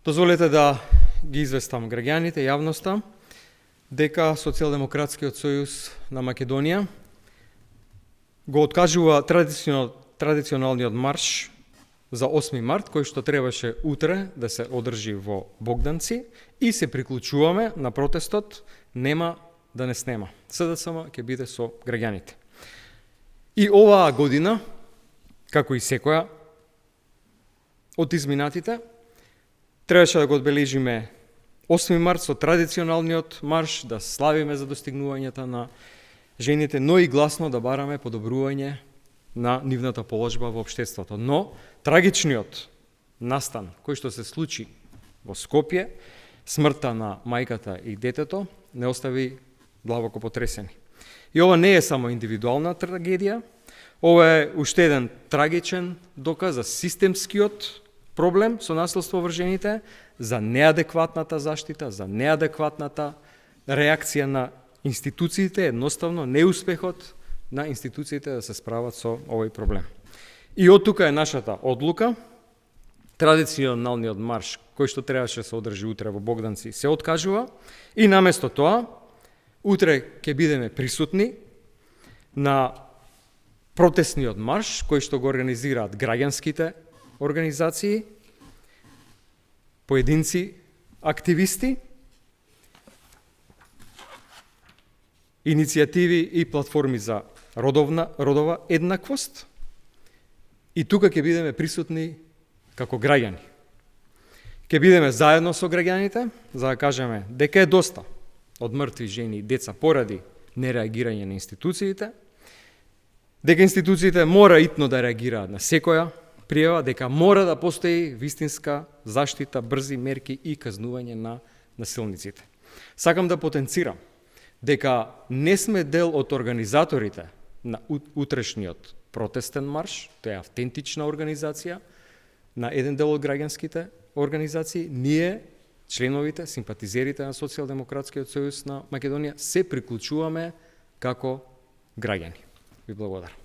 Дозволете да ги известам граѓаните, јавноста, дека Социјалдемократскиот сојуз на Македонија го откажува традиционалниот марш за 8 март, кој што требаше утре да се одржи во Богданци, и се приклучуваме на протестот "Нема да не снема". СДСМ ќе биде со граѓаните. И оваа година, како и секоја од изминатите, требаше да го одбележиме 8 март со традиционалниот марш, да славиме за достигнувањата на жените, но и гласно да бараме подобрување на нивната положба во општеството. Но трагичниот настан кој што се случи во Скопје, смртта на мајката и детето, не остави длабоко потресени. И ова не е само индивидуална трагедија, ова е уште еден трагичен доказ за системскиот проблем со насилство врз жените, за неадекватната заштита, за неадекватната реакција на институциите, едноставно неуспехот на институциите да се справат со овој проблем. И од тука е нашата одлука. Традиционалниот марш, кој што требаше да се одржи утре во Богданци, се откажува и наместо тоа, утре ќе бидеме присутни на протестниот марш, кој што го организираат граѓанските организации, поединци, активисти, иницијативи и платформи за родова еднаквост. И тука ќе бидеме присутни како граѓани. Ќе бидеме заедно со граѓаните, за да кажеме дека е доста од мртви жени и деца поради нереагирање на институциите, дека институциите мора итно да реагираат на секоја пријава, дека мора да постои вистинска заштита, брзи мерки и казнување на насилниците. Сакам да потенцирам дека не сме дел од организаторите на утрешниот протестен марш, тоа е автентична организација на еден дел од граѓанските организации. Ние, членовите, симпатизерите на Социјалдемократскиот сојуз на Македонија, се приклучуваме како граѓани. Ви благодарам.